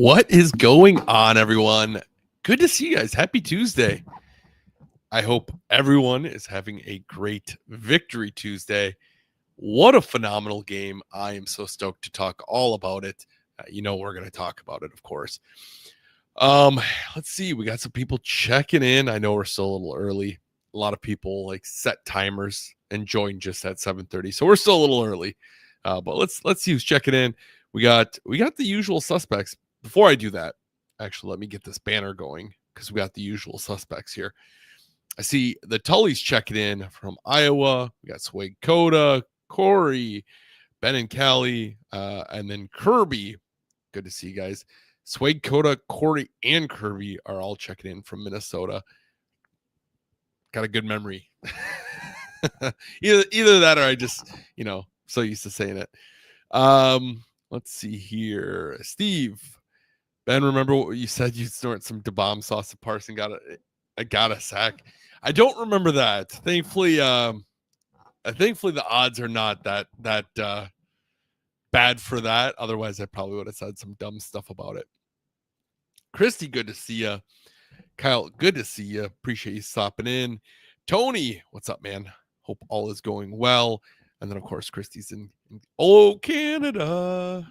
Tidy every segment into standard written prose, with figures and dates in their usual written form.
What is going on, everyone? Good to see you guys. Happy Tuesday. I hope everyone is having a great Victory Tuesday. What a phenomenal game. I am so stoked to talk all about it. We're going to talk about it, of course. Let's see. We got some people checking in. I know we're still a little early. A lot of people like set timers and join just at 7:30. So we're still a little early. But let's see who's checking in. We got the usual suspects. Before I do that, actually, let me get this banner going because we got the usual suspects here. I see the Tully's checking in from Iowa. We got Swig Coda, Corey, Ben and Callie, and then Kirby. Good to see you guys. Swig Coda, Corey, and Kirby are all checking in from Minnesota. Got a good memory. either that or I just, so used to saying it. Let's see here. Steve. Ben, remember what you said? You snort some Da Bomb sauce to Parson got a sack. I don't remember that. Thankfully, the odds are not that bad for that. Otherwise, I probably would have said some dumb stuff about it. Christy, good to see you. Kyle, good to see you. Appreciate you stopping in. Tony, what's up, man? Hope all is going well. And then, of course, Christy's in Canada.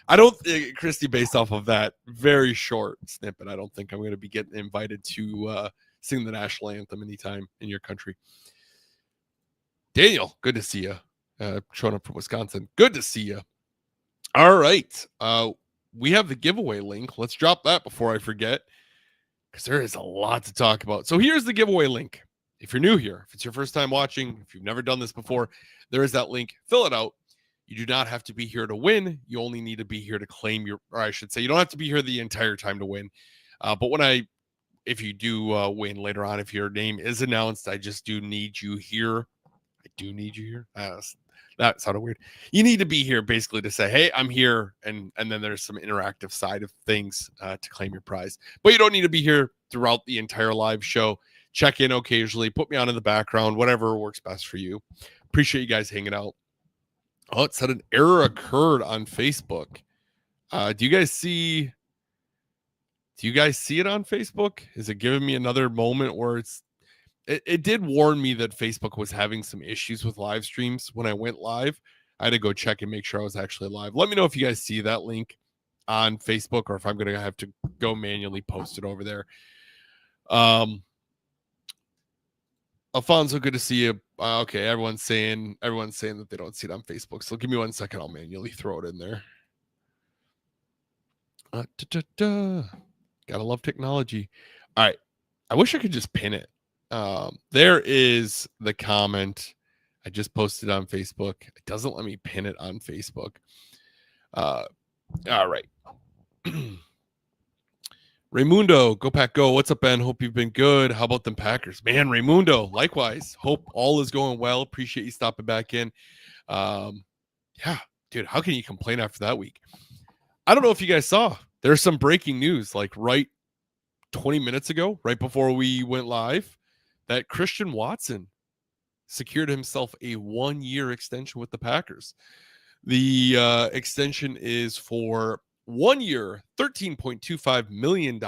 I don't think, Christy, based off of that very short snippet, I don't think I'm going to be getting invited to sing the national anthem anytime in your country. Daniel, good to see you. Showing up from Wisconsin. Good to see you. All right. We have the giveaway link. Let's drop that before I forget, because there is a lot to talk about. So here's the giveaway link. If you're new here, if it's your first time watching, if you've never done this before, there is that link. Fill it out. You do not have to be here to win. You only need to be here to claim you don't have to be here the entire time to win. But if you do win later on, if your name is announced, I just do need you here. I do need you here. That sounded weird. You need to be here basically to say, hey, I'm here. And then there's some interactive side of things to claim your prize. But you don't need to be here throughout the entire live show. Check in occasionally. Put me on in the background. Whatever works best for you. Appreciate you guys hanging out. Oh, it said an error occurred on Facebook. Do you guys see it on Facebook? Is it giving me another moment where it did warn me that Facebook was having some issues with live streams when I went live. I had to go check and make sure I was actually live. Let me know if you guys see that link on Facebook or if I'm going to have to go manually post it over there. Alfonso, good to see you. Okay, everyone's saying that they don't see it on Facebook. So give me 1 second. I'll manually throw it in there. Gotta love technology. All right. I wish I could just pin it. There is the comment I just posted on Facebook. It doesn't let me pin it on Facebook. All right. Raymundo, go Pack Go. What's up, Ben? Hope you've been good. How about them Packers? Man, Raymundo, likewise. Hope all is going well. Appreciate you stopping back in. Yeah, dude, how can you complain after that week? I don't know if you guys saw. There's some breaking news, like right 20 minutes ago, right before we went live, that Christian Watson secured himself a 1-year extension with the Packers. The extension is for 1 year, $13.25 million.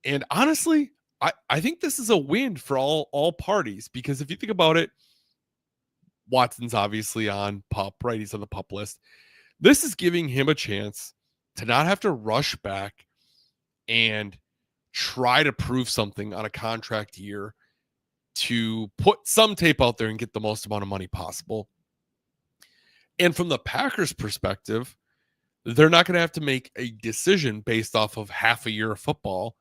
And honestly, I think this is a win for all parties, because if you think about it, Watson's obviously on PUP, right? He's on the PUP list. This is giving him a chance to not have to rush back and try to prove something on a contract year, to put some tape out there and get the most amount of money possible. And from the Packers' perspective, they're not going to have to make a decision based off of half a year of football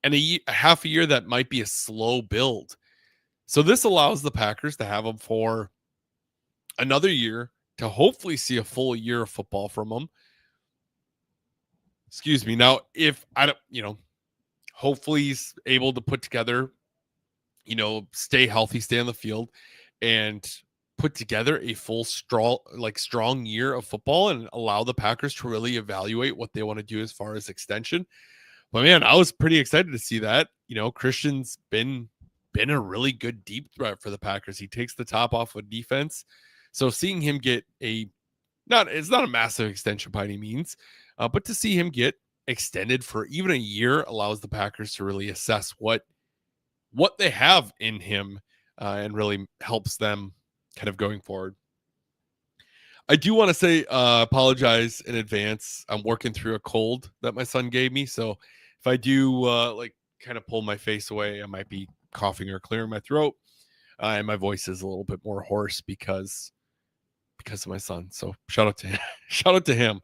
and a half a year that might be a slow build. So this allows the Packers to have him for another year, to hopefully see a full year of football from him. Excuse me. Now, if I don't, hopefully he's able to put together, stay healthy, stay on the field, and put together a full strong year of football and allow the Packers to really evaluate what they want to do as far as extension. But man, I was pretty excited to see that. Christian's been a really good deep threat for the Packers. He takes the top off of defense. So seeing him get a It's not a massive extension by any means, but to see him get extended for even a year allows the Packers to really assess what they have in him, and really helps them kind of going forward. I do want to say apologize in advance. I'm working through a cold that my son gave me, so if I do like kind of pull my face away, I might be coughing or clearing my throat, and my voice is a little bit more hoarse because of my son. So shout out to him. Shout out to him.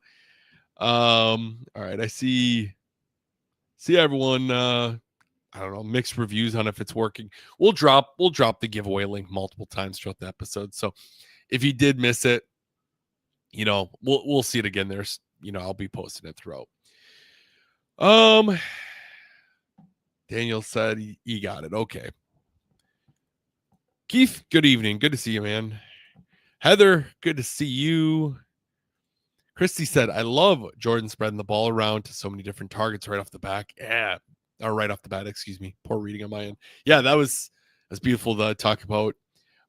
All right, I see everyone. I don't know, mixed reviews on if it's working. We'll drop the giveaway link multiple times throughout the episode. So if you did miss it, we'll see it again. There's, I'll be posting it throughout. Daniel said he got it. Okay. Keith, good evening. Good to see you, man. Heather, good to see you. Christy said, I love Jordan spreading the ball around to so many different targets right off the back. Yeah. Or right off the bat, excuse me. Poor reading on my end. Yeah, that's beautiful to talk about.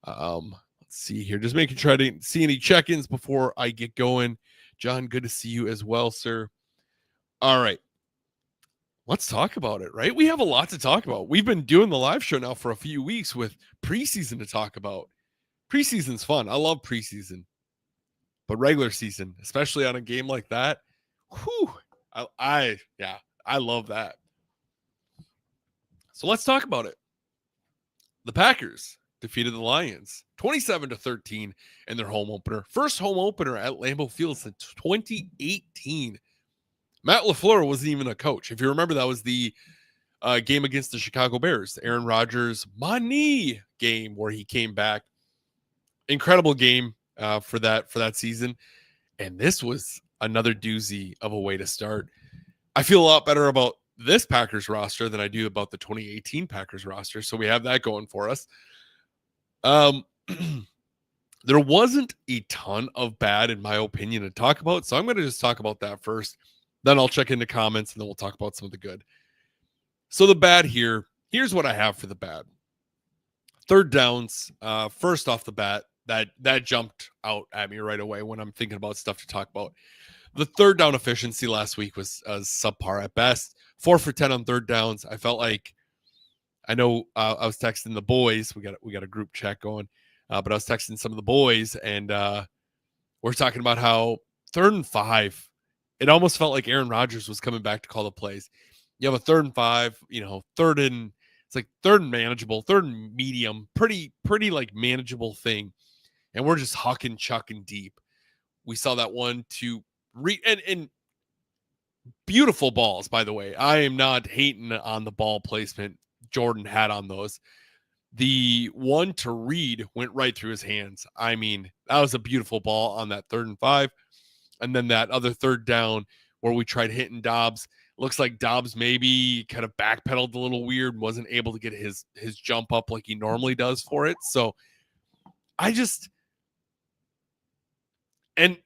Let's see here. Just making sure I didn't see any check-ins before I get going. John, good to see you as well, sir. All right. Let's talk about it, right? We have a lot to talk about. We've been doing the live show now for a few weeks with preseason to talk about. Preseason's fun. I love preseason. But regular season, especially on a game like that, whew, I love that. So let's talk about it. The Packers defeated the Lions 27-13 in their home opener. First home opener at Lambeau Field since 2018. Matt LaFleur wasn't even a coach. If you remember, that was the game against the Chicago Bears, the Aaron Rodgers money game where he came back. Incredible game for that season. And this was another doozy of a way to start. I feel a lot better about this Packers roster than I do about the 2018 Packers roster. So we have that going for us. There wasn't a ton of bad, in my opinion, to talk about. So I'm going to just talk about that first. Then I'll check into comments, and then we'll talk about some of the good. So the bad here's what I have for the bad. Third downs, first off the bat, that jumped out at me right away when I'm thinking about stuff to talk about. The third down efficiency last week was subpar at best. 4 for 10 on third downs. I felt like, I know I was texting the boys. We got a group chat going, but I was texting some of the boys, and we're talking about how 3rd and 5. It almost felt like Aaron Rodgers was coming back to call the plays. You have a 3rd and 5. It's like 3rd and manageable, 3rd and medium, pretty like manageable thing, and we're just hucking, chucking deep. We saw that one to and beautiful balls, by the way. I am not hating on the ball placement Jordan had on those. The one to Reed went right through his hands. I mean, that was a beautiful ball on that 3rd and 5. And then that other third down where we tried hitting Dobbs. Looks like Dobbs maybe kind of backpedaled a little weird, wasn't able to get his jump up like he normally does for it. So I just and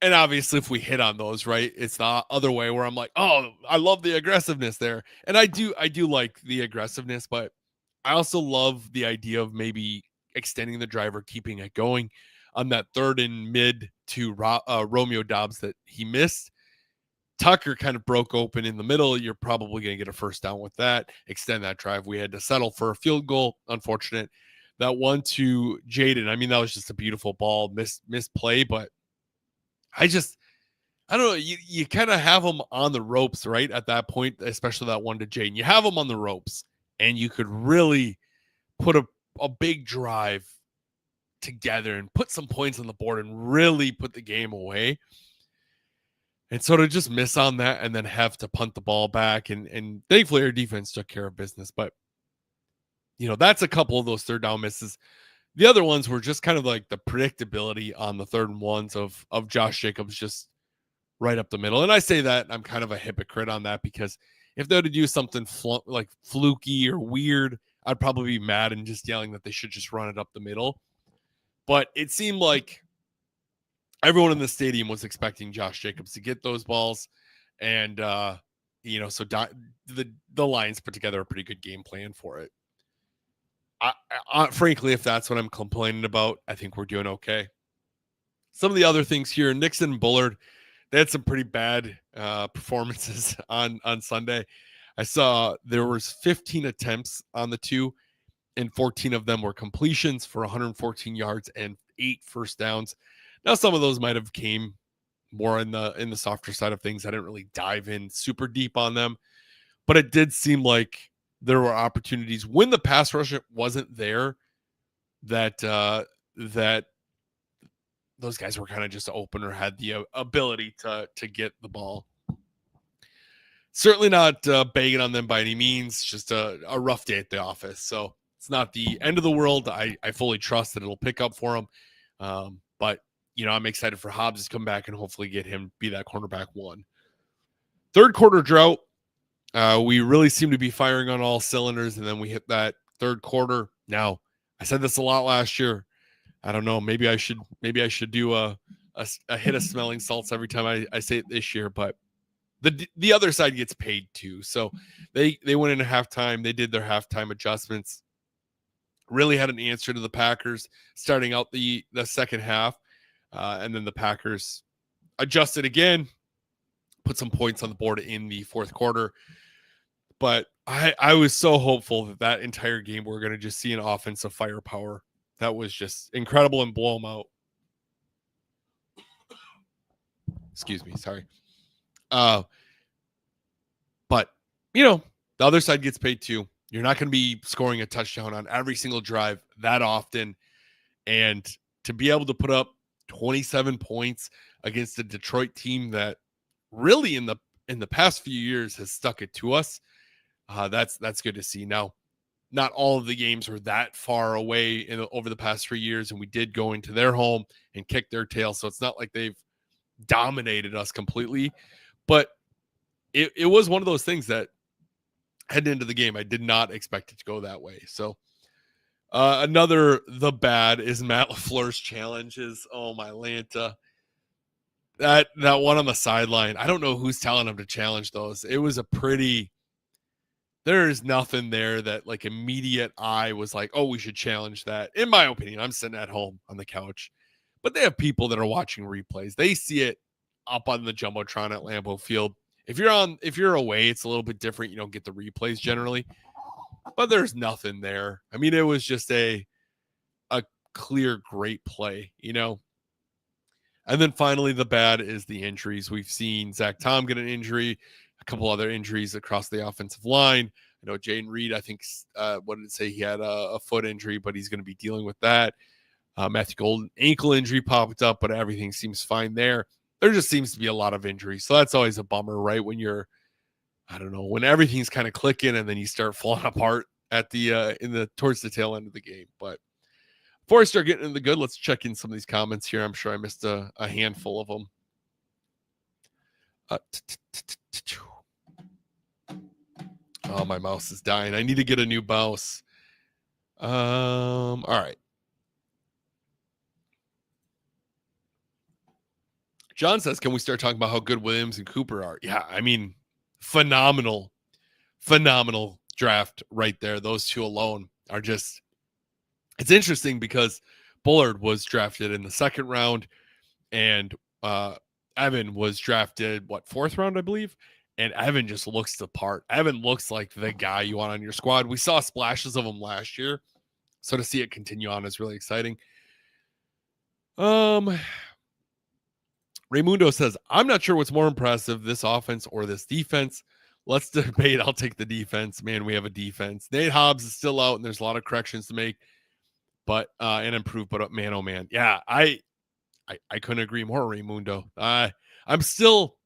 obviously if we hit on those, right, it's the other way where I'm like, oh, I love the aggressiveness there. And I do like the aggressiveness, but I also love the idea of maybe extending the driver, keeping it going on that 3rd and mid to Romeo Dobbs that he missed. Tucker kind of broke open in the middle. You're probably going to get a first down with that. Extend that drive. We had to settle for a field goal. Unfortunate. That one to Jaden, I mean, that was just a beautiful ball. Missed play, but I don't know. You kind of have them on the ropes, right? At that point, especially that one to Jaden. You have them on the ropes, and you could really put a big drive together and put some points on the board and really put the game away. And so to just miss on that and then have to punt the ball back, and thankfully our defense took care of business. But, that's a couple of those third down misses. The other ones were just kind of like the predictability on the 3rd and 1s of Josh Jacobs just right up the middle. And I say that I'm kind of a hypocrite on that, because if they were to do something like fluky or weird, I'd probably be mad and just yelling that they should just run it up the middle. But it seemed like everyone in the stadium was expecting Josh Jacobs to get those balls. And, so the Lions put together a pretty good game plan for it. I, frankly, if that's what I'm complaining about, I think we're doing okay. Some of the other things here, Nixon and Bullard, they had some pretty bad performances on Sunday. I saw there was 15 attempts on the two, and 14 of them were completions for 114 yards and 8 first downs. Now, some of those might have came more in the softer side of things. I didn't really dive in super deep on them, but it did seem like there were opportunities when the pass rush wasn't there that that those guys were kind of just open or had the ability to get the ball. Certainly not begging on them by any means. Just a rough day at the office. So it's not the end of the world. I fully trust that it'll pick up for him. But, I'm excited for Hobbs to come back and hopefully get him be that cornerback one. Third quarter drought. We really seem to be firing on all cylinders, and then we hit that third quarter. Now, I said this a lot last year. I don't know. Maybe I should do a hit of smelling salts every time I say it this year, but the other side gets paid too. So they went into halftime. They did their halftime adjustments. Really had an answer to the Packers starting out the second half. And then the Packers adjusted again, put some points on the board in the fourth quarter. But I was so hopeful that entire game we're going to just see an offensive firepower. That was just incredible and blow them out. Excuse me. Sorry. But, the other side gets paid too. You're not going to be scoring a touchdown on every single drive that often. And to be able to put up 27 points against a Detroit team that really in the past few years has stuck it to us, that's good to see. Now, not all of the games were that far away over the past 3 years, and we did go into their home and kick their tail. So it's not like they've dominated us completely, but it was one of those things that heading into the game, I did not expect it to go that way. So the bad is Matt LaFleur's challenges. Oh my Lanta. That one on the sideline. I don't know who's telling him to challenge those. It was there's nothing there that like immediate eye was like, oh, we should challenge that. In my opinion, I'm sitting at home on the couch, but they have people that are watching replays. They see it up on the Jumbotron at Lambeau Field. If you're away, it's a little bit different. You don't get the replays generally, but there's nothing there. I mean, it was just a clear, great play, And then finally, the bad is the injuries. We've seen Zach Tom get an injury, a couple other injuries across the offensive line. I know Jaden Reed, I think, what did it say? He had a foot injury, but he's going to be dealing with that. Matthew Golden, ankle injury popped up, but everything seems fine there. There just seems to be a lot of injuries. So that's always a bummer, right? When you're, I don't know, when everything's kind of clicking and then you start falling apart at towards the tail end of the game. But before I start getting into the good, let's check in some of these comments here. I'm sure I missed a handful of them. Oh, my mouse is dying. I need to get a new mouse. All right. John says, can we start talking about how good Williams and Cooper are? Yeah, I mean, phenomenal draft right there. Those two alone are just, it's interesting because Bullard was drafted in the second round and Evan was drafted, fourth round, I believe. And Evan just looks the part. Evan looks like the guy you want on your squad. We saw splashes of him last year. So to see it continue on is really exciting. Raymundo says, I'm not sure what's more impressive, this offense or this defense. Let's debate. I'll take the defense. Man, we have a defense. Nate Hobbs is still out, and there's a lot of corrections to make, but and improve. But man, oh man, yeah, I couldn't agree more, Raymundo. I'm still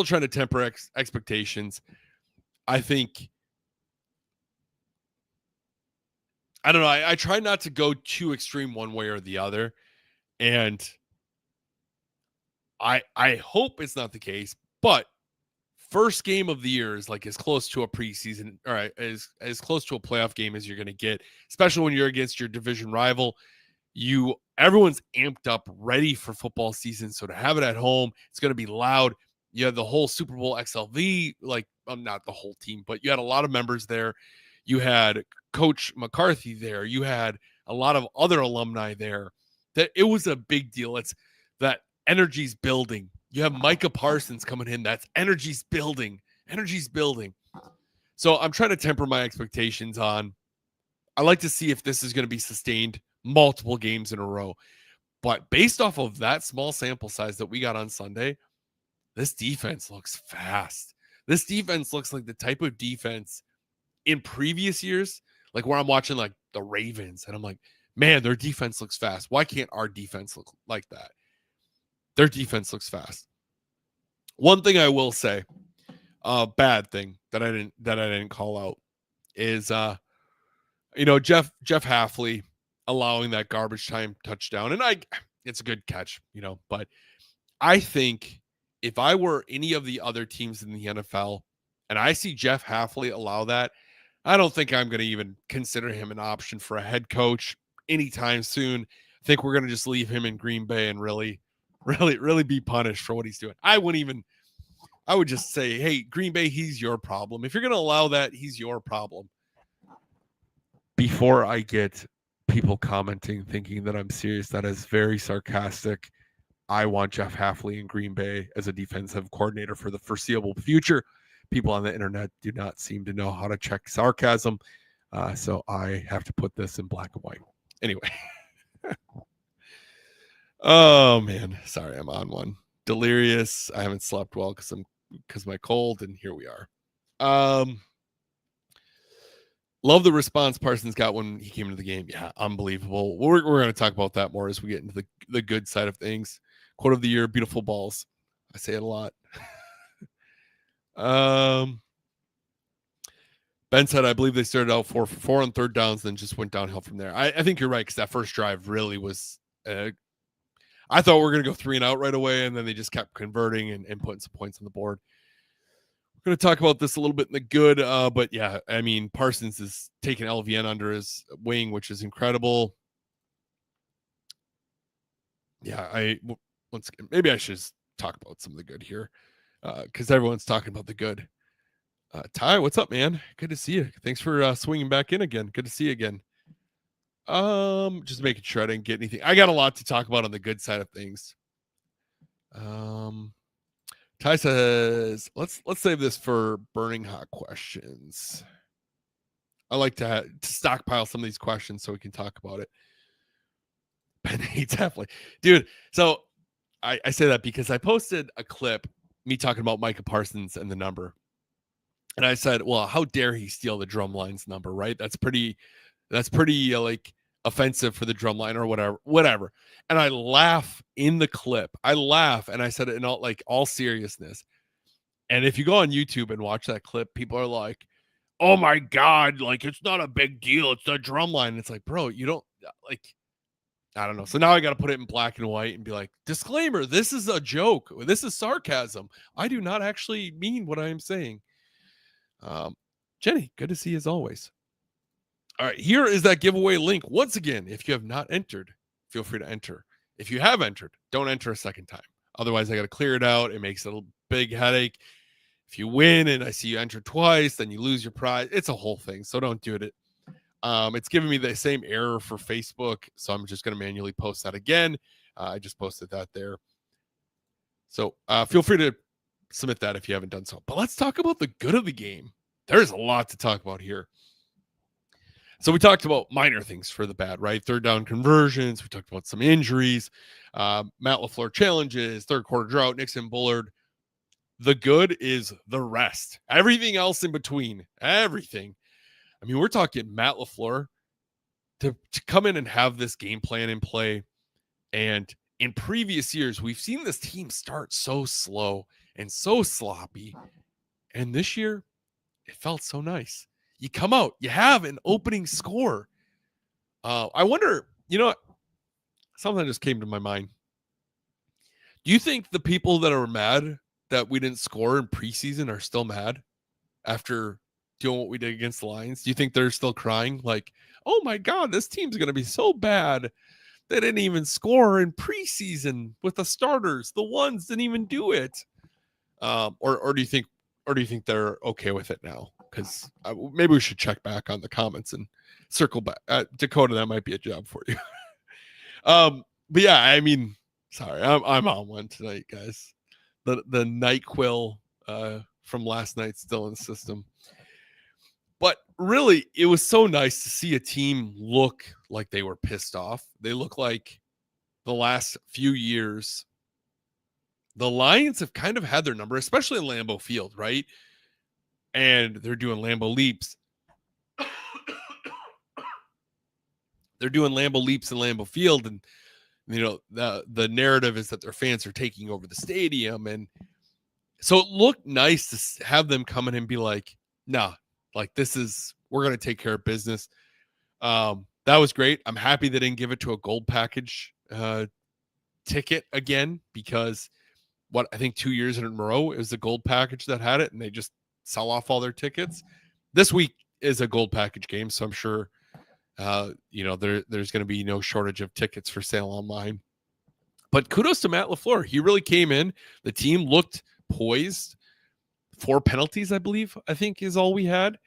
trying to temper expectations. I think, I don't know. I try not to go too extreme one way or the other, and I hope it's not the case, but first game of the year is like as close to a preseason, all right, as close to a playoff game as you're going to get, especially when you're against your division rival. Everyone's amped up, ready for football season. So to have it at home, it's going to be loud. You have the whole Super Bowl XLV, not the whole team, but you had a lot of members there. You had Coach McCarthy there. You had a lot of other alumni there. That it was a big deal. It's that energy's building. You have Micah Parsons coming in. That's energy's building. Energy's building. So I'm trying to temper my expectations on. I like to see if this is going to be sustained multiple games in a row. But based off of that small sample size that we got on Sunday, this defense looks fast. This defense looks like the type of defense in previous years, like where I'm watching like the Ravens and I'm like, man, their defense looks fast. Why can't our defense look like that? Their defense looks fast. One thing I will say, a bad thing that I didn't call out is Jeff Hafley allowing that garbage time touchdown. And it's a good catch, but I think if I were any of the other teams in the NFL and I see Jeff Hafley allow that, I don't think I'm going to even consider him an option for a head coach anytime soon. I think we're going to just leave him in Green Bay and really be punished for what he's doing. I would just say, hey, Green Bay, he's your problem. If you're going to allow that, he's your problem. Before I get people commenting, thinking that I'm serious, that is very sarcastic. I want Jeff Hafley in Green Bay as a defensive coordinator for the foreseeable future. People on the internet do not seem to know how to check sarcasm. So I have to put this in black and white. Anyway. Oh, man. Sorry, I'm on one. Delirious. I haven't slept well because my cold, and here we are. Love the response Parsons got when he came into the game. Yeah, unbelievable. We're going to talk about that more as we get into the good side of things. Quote of the year, beautiful balls. I say it a lot. Ben said, I believe they started out 4 for 4 on third downs, then just went downhill from there. I think you're right, because that first drive really was I thought we were going to go 3 and out right away, and then they just kept converting and putting some points on the board. We're going to talk about this a little bit in the good, but yeah, I mean, Parsons is taking LVN under his wing, which is incredible. Yeah, once again, maybe I should just talk about some of the good here, because everyone's talking about the good. Ty, what's up, man? Good to see you. Thanks for swinging back in again. Good to see you again. Just making sure I didn't get anything. I got a lot to talk about on the good side of things. Ty says, let's save this for burning hot questions. I like to stockpile some of these questions so we can talk about it. Ben hates Hafley. Dude, so I say that because I posted a clip, me talking about Micah Parsons and the number. And I said, well, how dare he steal the Drumline's number, right? That's pretty like offensive for the Drumline or whatever. And I laugh in the clip. I laugh, and I said it in all seriousness. And if you go on YouTube and watch that clip, people are like, oh my God, like, it's not a big deal. It's the Drumline. It's like, bro, you don't I don't know. So now I got to put it in black and white and be like, disclaimer, this is a joke. This is sarcasm. I do not actually mean what I am saying. Jenny, good to see you as always. All right, here is that giveaway link. Once again, if you have not entered, feel free to enter. If you have entered, don't enter a second time. Otherwise, I got to clear it out. It makes it a big headache. If you win and I see you enter twice, then you lose your prize. It's a whole thing, so don't do it. It's giving me the same error for Facebook, so I'm just going to manually post that again. I just posted that there. So feel free to submit that if you haven't done so. But let's talk about the good of the game. There's a lot to talk about here. So we talked about minor things for the bad, right? Third down conversions. We talked about some injuries, Matt LaFleur challenges, third quarter drought, Nixon Bullard. The good is the rest. Everything else in between. Everything. I mean, we're talking Matt LaFleur to come in and have this game plan in play. And in previous years, we've seen this team start so slow and so sloppy. And this year, it felt so nice. You come out, you have an opening score. I wonder, something just came to my mind. Do you think the people that are mad that we didn't score in preseason are still mad after doing what we did against the Lions? Do you think they're still crying like, oh my God, this team's going to be so bad. They didn't even score in preseason with the starters. The ones didn't even do it. Or do you think they're okay with it now? Because maybe we should check back on the comments and circle back. Dakota, that might be a job for you. But yeah, I mean, sorry, I'm on one tonight, guys. The NyQuil from last night still in the system. But really, it was so nice to see a team look like they were pissed off. They look like the last few years, the Lions have kind of had their number, especially in Lambeau Field, right? And they're doing Lambeau leaps. They're doing Lambeau leaps in Lambeau Field, and the narrative is that their fans are taking over the stadium, and so it looked nice to have them come in and be like, "Nah, like we're gonna take care of business." That was great. I'm happy they didn't give it to a gold package ticket again, because what I think 2 years in a row is the gold package that had it, and they just sell off all their tickets. This week is a gold package game, so I'm sure there's going to be no shortage of tickets for sale online. But kudos to Matt LaFleur. He really came in. The team looked poised. 4 penalties, I think is all we had.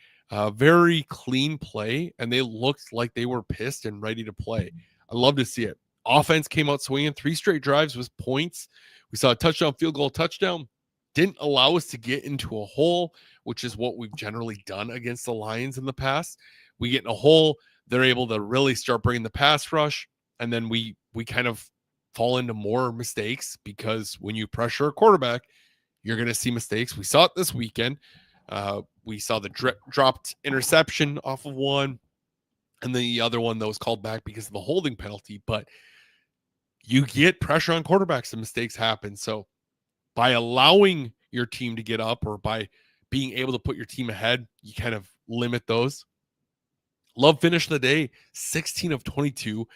Very clean play, and they looked like they were pissed and ready to play. I love to see it. Offense came out swinging. 3 straight drives with points. We saw a touchdown, field goal, touchdown. Didn't allow us to get into a hole, which is what we've generally done against the Lions in the past. We get in a hole, they're able to really start bringing the pass rush, and then we kind of fall into more mistakes, because when you pressure a quarterback, you're going to see mistakes. We saw it this weekend. We saw the dropped interception off of one, and the other one that was called back because of the holding penalty. But you get pressure on quarterbacks and mistakes happen. So by allowing your team to get up, or by being able to put your team ahead, you kind of limit those. Love finished the day 16 of 22,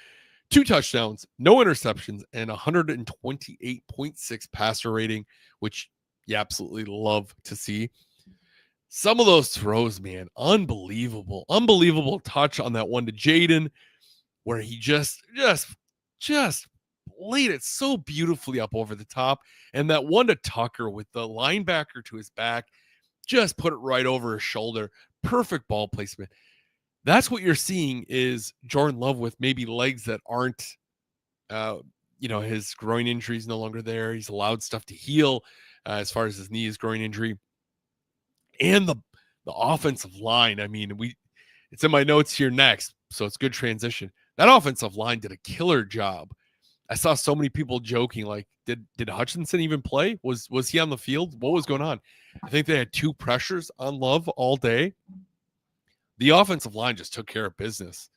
2 touchdowns, no interceptions, and 128.6 passer rating, which you absolutely love to see. Some of those throws, man, unbelievable touch on that one to Jaden, where he just laid it so beautifully up over the top. And that one to Tucker with the linebacker to his back, just put it right over his shoulder. Perfect ball placement. That's what you're seeing is Jordan Love with maybe legs that aren't, his groin injury is no longer there. He's allowed stuff to heal as far as his knee, his groin injury. And the offensive line, I mean, it's in my notes here next, so it's good transition. That offensive line did a killer job. I saw so many people joking, like, did Hutchinson even play? Was he on the field? What was going on? I think they had 2 pressures on Love all day. The offensive line just took care of business.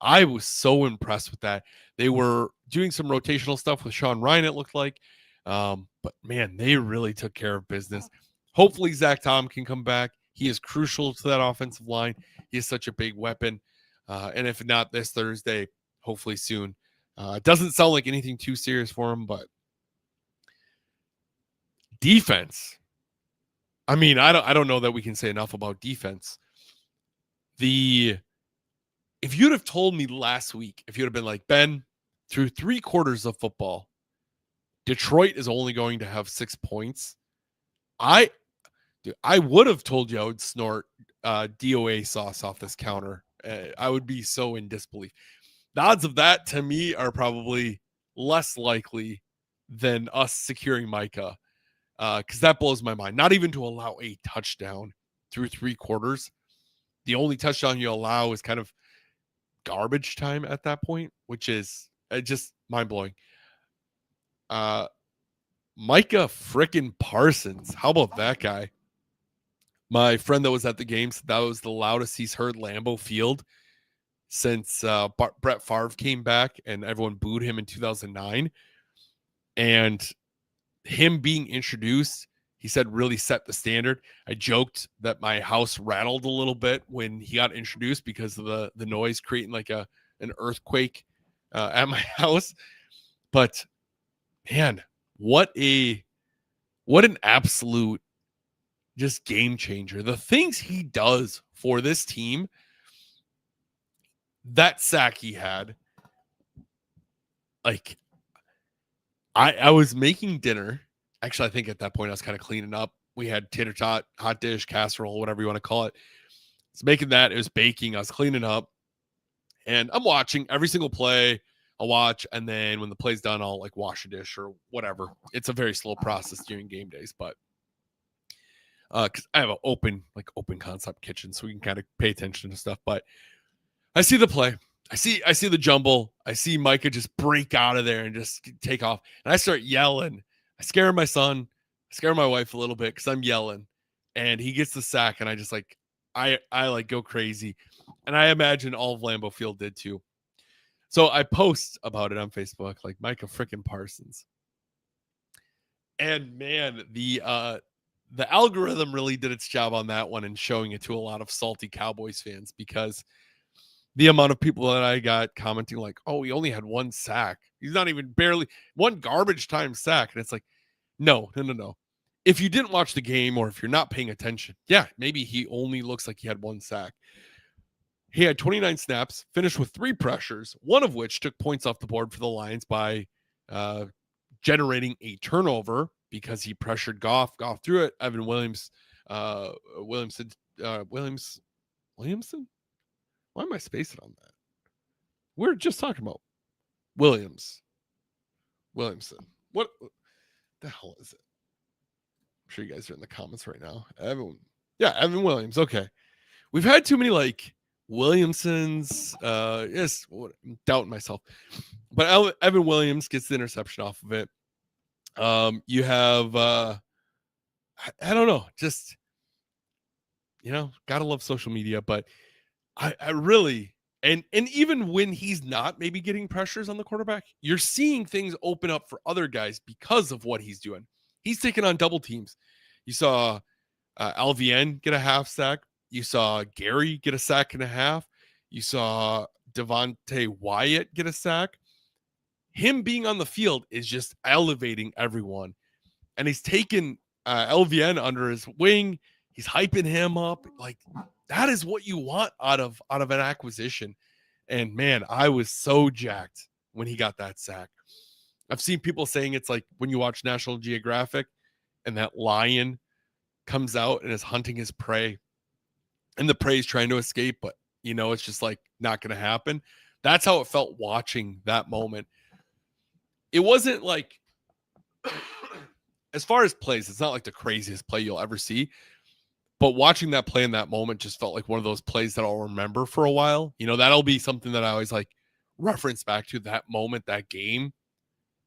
I was so impressed with that. They were doing some rotational stuff with Sean Ryan, it looked like. But, man, they really took care of business. Hopefully Zach Tom can come back. He is crucial to that offensive line. He is such a big weapon. And if not this Thursday, hopefully soon. It doesn't sound like anything too serious for him, but defense. I mean, I don't know that we can say enough about defense. If you'd have told me last week, if you'd have been like, Ben, through 3 quarters of football, Detroit is only going to have 6 points, I would have told you I would snort DOA sauce off this counter. I would be so in disbelief. The odds of that to me are probably less likely than us securing Micah, because that blows my mind. Not even to allow a touchdown through 3 quarters. The only touchdown you allow is kind of garbage time at that point, which is just mind-blowing. Micah frickin' Parsons. How about that guy? My friend that was at the games, that was the loudest he's heard Lambeau Field since Brett Favre came back and everyone booed him in 2009. And him being introduced, he said, really set the standard. I joked that my house rattled a little bit when he got introduced because of the noise creating like an earthquake at my house. But man, what an absolute just game changer. The things he does for this team, that sack he had, like, I was making dinner. Actually, I think at that point I was kind of cleaning up. We had tater tot, hot dish, casserole, whatever you want to call it. I was making that. It was baking. I was cleaning up. And I'm watching every single play. I'll watch, and then when the play's done, I'll like wash a dish or whatever. It's a very slow process during game days, but because I have an open concept kitchen, so we can kind of pay attention to stuff. But I see the play. I see the jumble. I see Micah just break out of there and just take off. And I start yelling. I scare my son. I scare my wife a little bit because I'm yelling. And he gets the sack, and I just like I like go crazy. And I imagine all of Lambeau Field did too. So I post about it on Facebook, like Micah freaking Parsons. And man, the algorithm really did its job on that one and showing it to a lot of salty Cowboys fans, because the amount of people that I got commenting like, oh, he only had one sack. He's not even barely one garbage time sack. And it's like, no. If you didn't watch the game or if you're not paying attention, yeah, maybe he only looks like he had one sack. He had 29 snaps, finished with 3 pressures, one of which took points off the board for the Lions by generating a turnover because he pressured Goff. Goff threw it. Evan Williamson. Williamson? Why am I spacing on that? We're just talking about Williamson. What the hell is it? I'm sure you guys are in the comments right now. Evan Williams. Okay. We've had too many like Williamsons. Yes, I'm doubting myself. But Evan Williams gets the interception off of it. You have I don't know, just gotta love social media, but I really and even when he's not maybe getting pressures on the quarterback, you're seeing things open up for other guys because of what he's doing. He's taking on double teams. You saw LVN get a half sack. You saw Gary get a sack and a half. You saw Devontae Wyatt get a sack. Him being on the field is just elevating everyone. And he's taken LVN under his wing. He's hyping him up. Like, that is what you want out of an acquisition. And man, I was so jacked when he got that sack. I've seen people saying it's like when you watch National Geographic and that lion comes out and is hunting his prey, and the prey is trying to escape, but it's just like not going to happen. That's how it felt watching that moment. It wasn't like, as far as plays, it's not like the craziest play you'll ever see, but watching that play in that moment just felt like one of those plays that I'll remember for a while. That'll be something that I always like reference back to, that moment, that game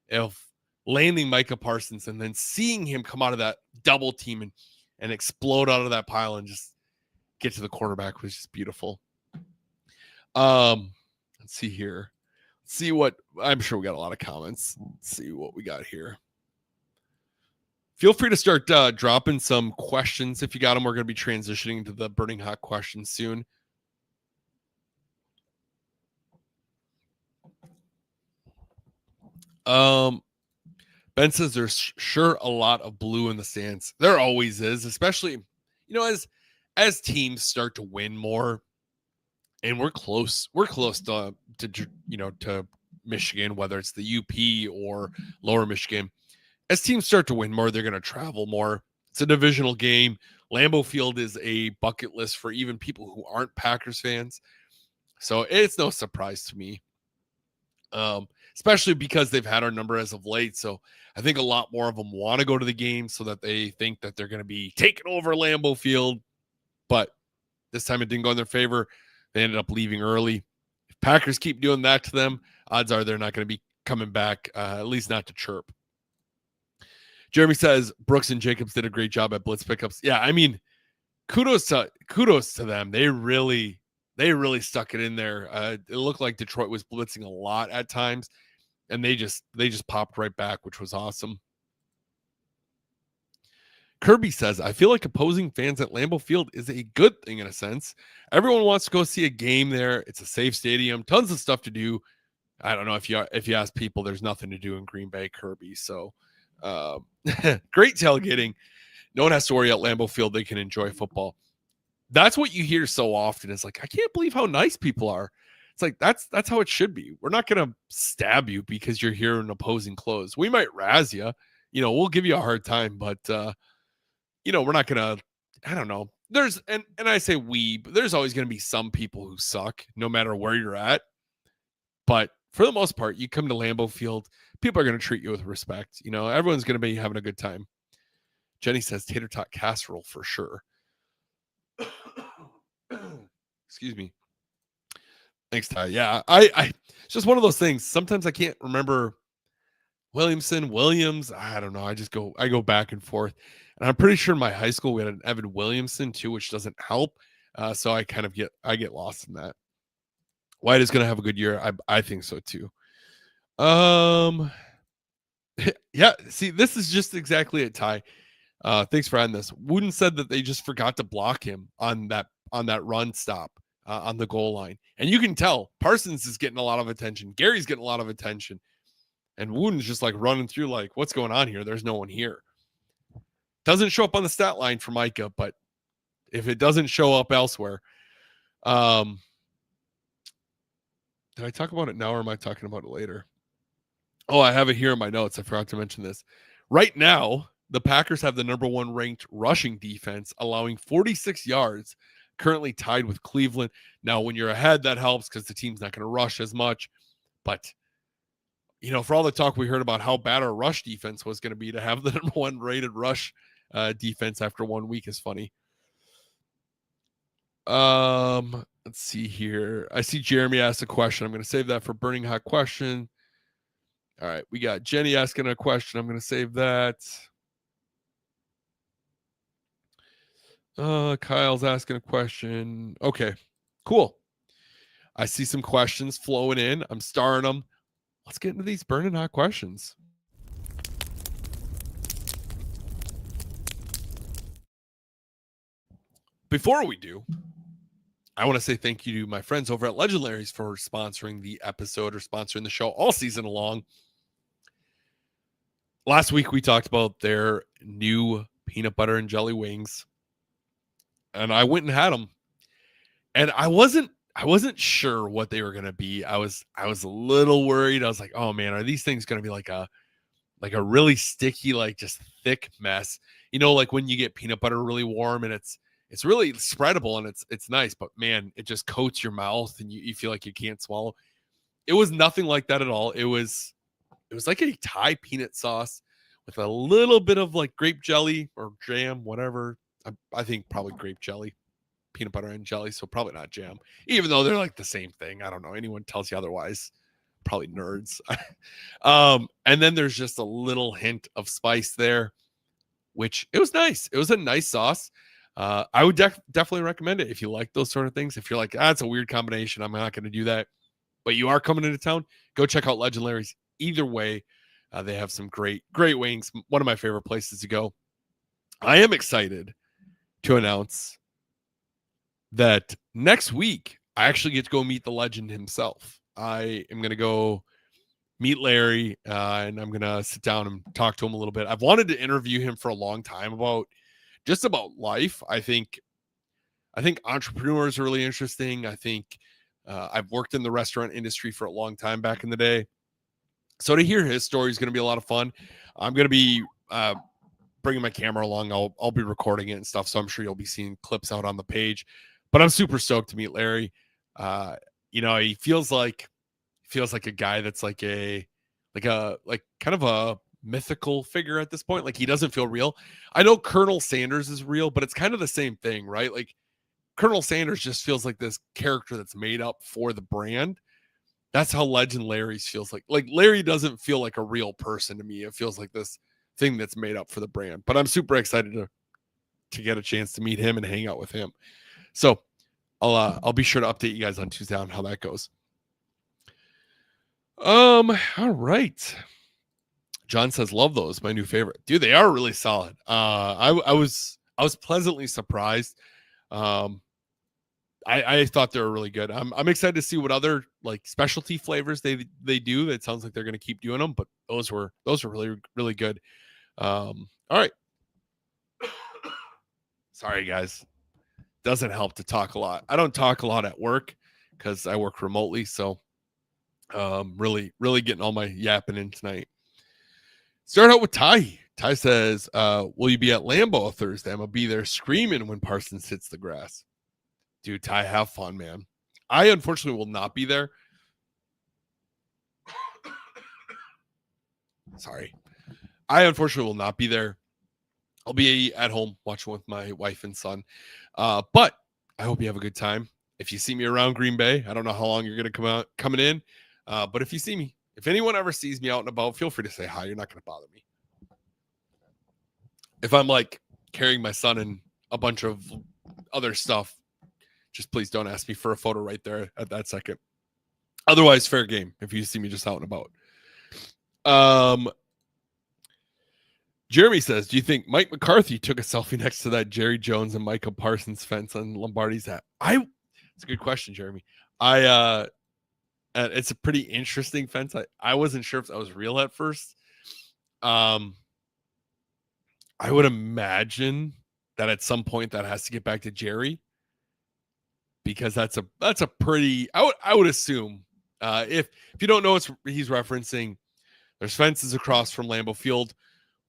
of landing Micah Parsons and then seeing him come out of that double team and explode out of that pile and just get to the quarterback was just beautiful. Let's see here. See what, I'm sure we got a lot of comments. Let's see what we got here. Feel free to start dropping some questions if you got them. We're going to be transitioning to the burning hot questions soon. Ben says there's sure a lot of blue in the stands. There always is, especially, as teams start to win more, and we're close to Michigan, whether it's the UP or Lower Michigan. As teams start to win more, they're going to travel more. It's a divisional game. Lambeau Field is a bucket list for even people who aren't Packers fans. So it's no surprise to me, especially because they've had our number as of late. So I think a lot more of them want to go to the game so that they think that they're going to be taking over Lambeau Field. But this time it didn't go in their favor. They ended up leaving early. If Packers keep doing that to them, odds are they're not going to be coming back, at least not to chirp. Jeremy says Brooks and Jacobs did a great job at blitz pickups. Yeah, I mean, kudos to them. They really stuck it in there. It looked like Detroit was blitzing a lot at times, and they just popped right back, which was awesome. Kirby says, I feel like opposing fans at Lambeau Field is a good thing in a sense. Everyone wants to go see a game there. It's a safe stadium, tons of stuff to do. I don't know if you ask people, there's nothing to do in Green Bay, Kirby. So great tailgating. No one has to worry at Lambeau Field. They can enjoy football. That's what you hear so often. It's like, I can't believe how nice people are. It's like, that's how it should be. We're not going to stab you because you're here in opposing clothes. We might razz you. We'll give you a hard time, but we're not going to, I don't know. There's, and I say we, but there's always going to be some people who suck no matter where you're at. But for the most part, you come to Lambeau Field, people are going to treat you with respect. You know, everyone's going to be having a good time. Jenny says tater tot casserole for sure. Excuse me. Thanks, Ty. Yeah, I it's just one of those things. Sometimes I can't remember Williams. I don't know. I go back and forth. And I'm pretty sure in my high school we had an Evan Williamson too, which doesn't help. So I get lost in that. White is going to have a good year. I think so too. Yeah. See, this is just exactly it, Ty. Thanks for adding this. Wooden said that they just forgot to block him on that run stop on the goal line, and you can tell Parsons is getting a lot of attention. Gary's getting a lot of attention, and Wooden's just like running through like, what's going on here? There's no one here. Doesn't show up on the stat line for Micah, but if it doesn't show up elsewhere, did I talk about it now or am I talking about it later? Oh, I have it here in my notes. I forgot to mention this. Right now, the Packers have the number 1 ranked rushing defense, allowing 46 yards, currently tied with Cleveland. Now, when you're ahead, that helps because the team's not going to rush as much. But, you know, for all the talk we heard about how bad our rush defense was going to be, to have the number 1 rated rush defense after 1 week is funny. Let's see here. I see Jeremy asked a question. I'm going to save that for burning hot question. All right, we got Jenny asking a question. I'm going to save that. Kyle's asking a question. Okay, cool. I see some questions flowing in. I'm starring them. Let's get into these burning hot questions. Before we do, I want to say thank you to my friends over at Legendaries for sponsoring the episode or sponsoring the show all season long. Last week, we talked about their new peanut butter and jelly wings, and I went and had them. And I wasn't sure what they were going to be. I was a little worried. I was like, oh man, are these things going to be like a really sticky, like just thick mess? You know, like when you get peanut butter really warm and it's really spreadable and it's nice, but man, it just coats your mouth and you feel like you can't swallow. It was nothing like that at all. It was like a Thai peanut sauce with a little bit of like grape jelly or jam, whatever. I think probably grape jelly, peanut butter and jelly, so probably not jam, even though they're like the same thing. I don't know. Anyone tells you otherwise, probably nerds. And then there's just a little hint of spice there, which it was nice. It was a nice sauce. I would definitely recommend it if you like those sort of things. If you're like, it's a weird combination, I'm not going to do that, but you are coming into town, go check out Legendaries. Either way, they have some great wings. One of my favorite places to go. I am excited to announce that next week I actually get to go meet the legend himself. I am going to go meet Larry, and I'm going to sit down and talk to him a little bit. I've wanted to interview him for a long time about life. I think entrepreneurs are really interesting. I think I've worked in the restaurant industry for a long time back in the day. So to hear his story is going to be a lot of fun. I'm going to be bringing my camera along. I'll be recording it and stuff, so I'm sure you'll be seeing clips out on the page. But I'm super stoked to meet Larry. You know, he feels like a guy that's like kind of a mythical figure at this point. Like, he doesn't feel real. I know Colonel Sanders is real, but it's kind of the same thing, right? Like, Colonel Sanders just feels like this character that's made up for the brand. That's how Legend Larry's feels like. Like, Larry doesn't feel like a real person to me. It feels like this thing that's made up for the brand. But I'm super excited to get a chance to meet him and hang out with him. So I'll be sure to update you guys on Tuesday on how that goes. All right. John says, love those. My new favorite. Dude, they are really solid. I was pleasantly surprised. I thought they were really good. I'm excited to see what other like specialty flavors they do. It sounds like they're going to keep doing them, but those were really, really good. All right. Sorry, guys. Doesn't help to talk a lot. I don't talk a lot at work because I work remotely. So really, really getting all my yapping in tonight. Start out with Ty. Ty says, will you be at Lambeau Thursday? I'm going to be there screaming when Parsons hits the grass. Dude, Ty, have fun, man. I unfortunately will not be there. Sorry. I unfortunately will not be there. I'll be at home watching with my wife and son. But I hope you have a good time. If you see me around Green Bay, I don't know how long you're going to coming in. But if you see me, if anyone ever sees me out and about, feel free to say hi. You're not going to bother me. If I'm like carrying my son and a bunch of other stuff, just please don't ask me for a photo right there at that second. Otherwise, fair game if you see me just out and about. Jeremy says, do you think Mike McCarthy took a selfie next to that Jerry Jones and Micah Parsons fence on Lombardi's hat? It's a good question, Jeremy. It's a pretty interesting fence. I wasn't sure if that was real at first. I would imagine that at some point that has to get back to Jerry, because that's a pretty, I would assume, if you don't know what he's referencing, there's fences across from Lambeau Field.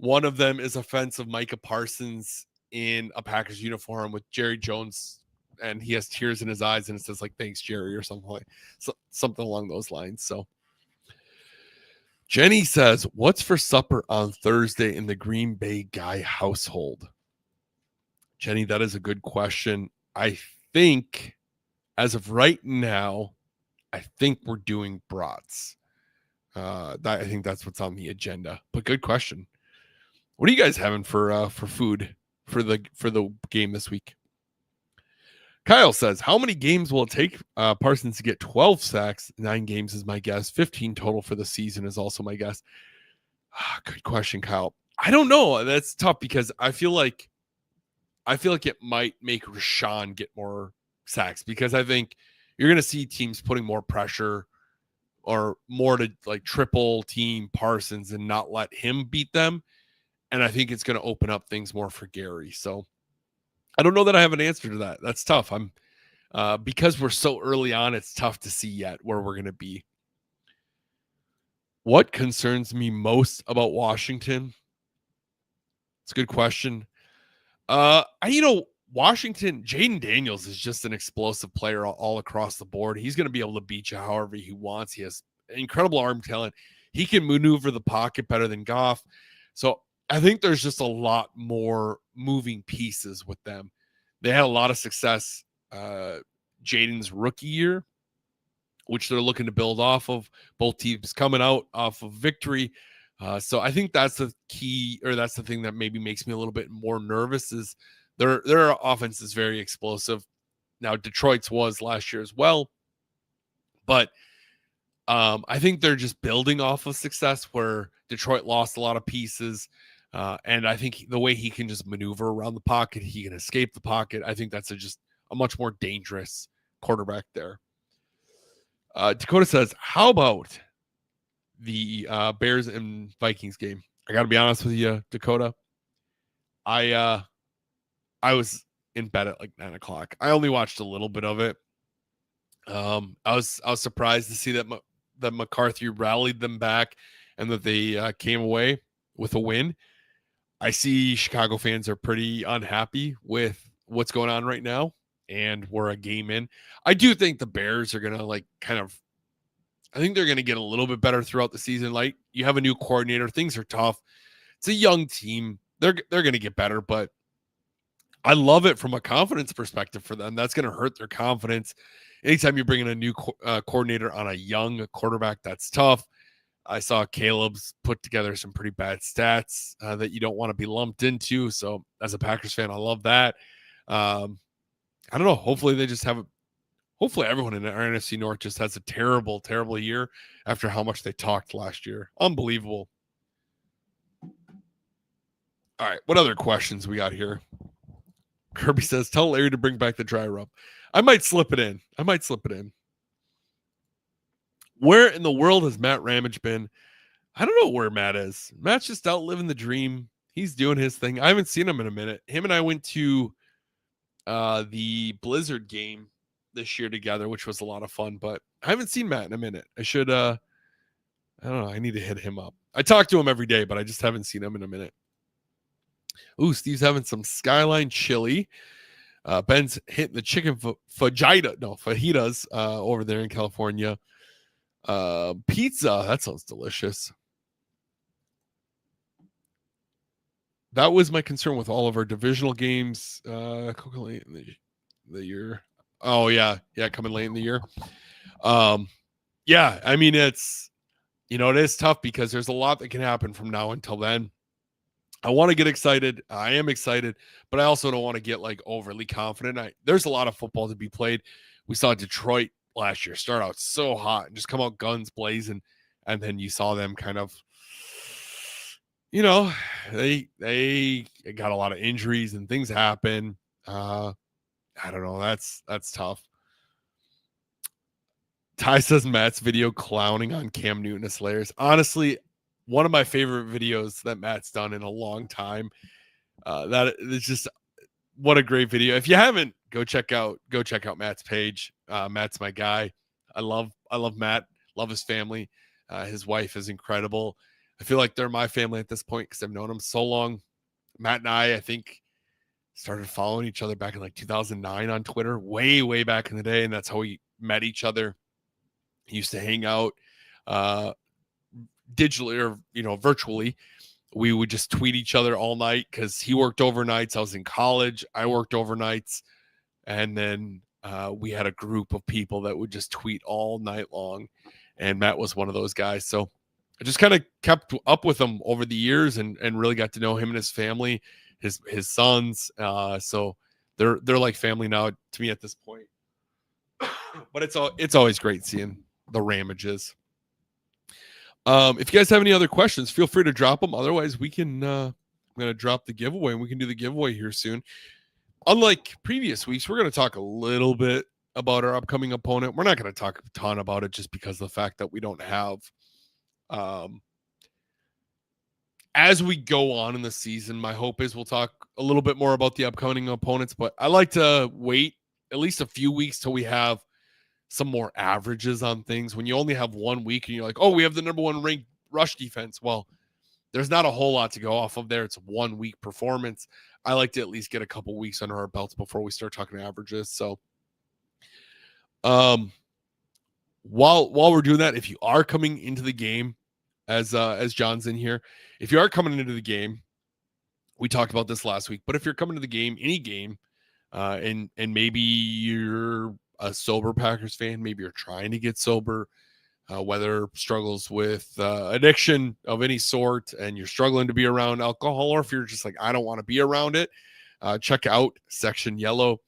One of them is a fence of Micah Parsons in a Packers uniform with Jerry Jones, and he has tears in his eyes, and it says like "Thanks, Jerry" or something along those lines. So Jenny says, "What's for supper on Thursday in the Green Bay guy household?" Jenny, that is a good question. I think as of right now, I think we're doing brats. I think that's what's on the agenda. But good question. What are you guys having for food for the game this week? Kyle says, how many games will it take Parsons to get 12 sacks? 9 games is my guess. 15 total for the season is also my guess. Good question, Kyle. I don't know. That's tough because I feel like it might make Rashawn get more sacks, because I think you're going to see teams putting more pressure or more to like triple team Parsons and not let him beat them. And I think it's going to open up things more for Gary. So I don't know that I have an answer to that. That's tough. Because we're so early on, it's tough to see yet where we're going to be. What concerns me most about Washington? It's a good question. Washington, Jaden Daniels is just an explosive player all across the board. He's going to be able to beat you however he wants. He has incredible arm talent. He can maneuver the pocket better than Goff. So I think there's just a lot more moving pieces with them. They had a lot of success Jaden's rookie year, which they're looking to build off of. Both teams coming out off of victory. So I think that's the key, or that's the thing that maybe makes me a little bit more nervous, is their offense is very explosive. Now, Detroit's was last year as well. But I think they're just building off of success where Detroit lost a lot of pieces. And I think the way he can just maneuver around the pocket, he can escape the pocket. I think that's just a much more dangerous quarterback there. Dakota says, how about the Bears and Vikings game? I got to be honest with you, Dakota. I was in bed at like 9:00. I only watched a little bit of it. I was surprised to see that McCarthy rallied them back and that they came away with a win. I see Chicago fans are pretty unhappy with what's going on right now, and we're a game in. I do think the Bears are going to I think they're going to get a little bit better throughout the season. Like, you have a new coordinator. Things are tough. It's a young team. They're going to get better, but I love it from a confidence perspective for them. That's going to hurt their confidence. Anytime you bring in a new coordinator on a young quarterback, that's tough. I saw Caleb's put together some pretty bad stats that you don't want to be lumped into. So as a Packers fan, I love that. I don't know. Hopefully they just have hopefully everyone in the NFC North just has a terrible, terrible year after how much they talked last year. Unbelievable. All right. What other questions we got here? Kirby says, tell Larry to bring back the dry rub. I might slip it in. Where in the world has Matt Ramage been? I don't know where Matt is. Matt's just out living the dream. He's doing his thing. I haven't seen him in a minute. Him and I went to the Blizzard game this year together, which was a lot of fun, but I haven't seen Matt in a minute. I should, I don't know. I need to hit him up. I talk to him every day, but I just haven't seen him in a minute. Ooh, Steve's having some Skyline chili. Ben's hitting the chicken fajitas over there in California. Pizza, that sounds delicious. that was my concern with all of our divisional games. Late in the year. Oh yeah, coming late in the year. Yeah, I mean it's it is tough because there's a lot that can happen from now until then. I want to get excited. I am excited, but I also don't want to get like overly confident. There's a lot of football to be played. We saw Detroit last year start out so hot and just come out guns blazing, and then you saw them kind of, they got a lot of injuries and things happen. I don't know. That's tough. Ty says Matt's video clowning on Cam Newton is hilarious. Honestly, one of my favorite videos that Matt's done in a long time. That is just what a great video. If you haven't, go check out Matt's page. Matt's my guy. I love Matt. Love his family. His wife is incredible. I feel like they're my family at this point because I've known them so long. Matt and I think, started following each other back in like 2009 on Twitter, way back in the day, and that's how we met each other. He used to hang out digitally or virtually. We would just tweet each other all night because he worked overnights. I was in college. I worked overnights. And then we had a group of people that would just tweet all night long. And Matt was one of those guys. So I just kind of kept up with him over the years and really got to know him and his family, his sons. So they're like family now to me at this point. But it's always great seeing the Ramages. If you guys have any other questions, feel free to drop them. Otherwise, we can. I'm going to drop the giveaway, and we can do the giveaway here soon. Unlike previous weeks, we're going to talk a little bit about our upcoming opponent. We're not going to talk a ton about it just because of the fact that we don't have. As we go on in the season, my hope is we'll talk a little bit more about the upcoming opponents. But I like to wait at least a few weeks till we have some more averages on things. When you only have 1 week and you're like, oh, we have the number one ranked rush defense. Well, there's not a whole lot to go off of there. It's a 1 week performance. I like to at least get a couple weeks under our belts before we start talking averages. So while we're doing that, if you are coming into the game, as John's in here, if you are coming into the game, we talked about this last week, but if you're coming to the game, any game, and maybe you're a sober Packers fan, maybe you're trying to get sober, whether struggles with addiction of any sort and you're struggling to be around alcohol, or if you're just like, I don't want to be around it, check out Section Yellow.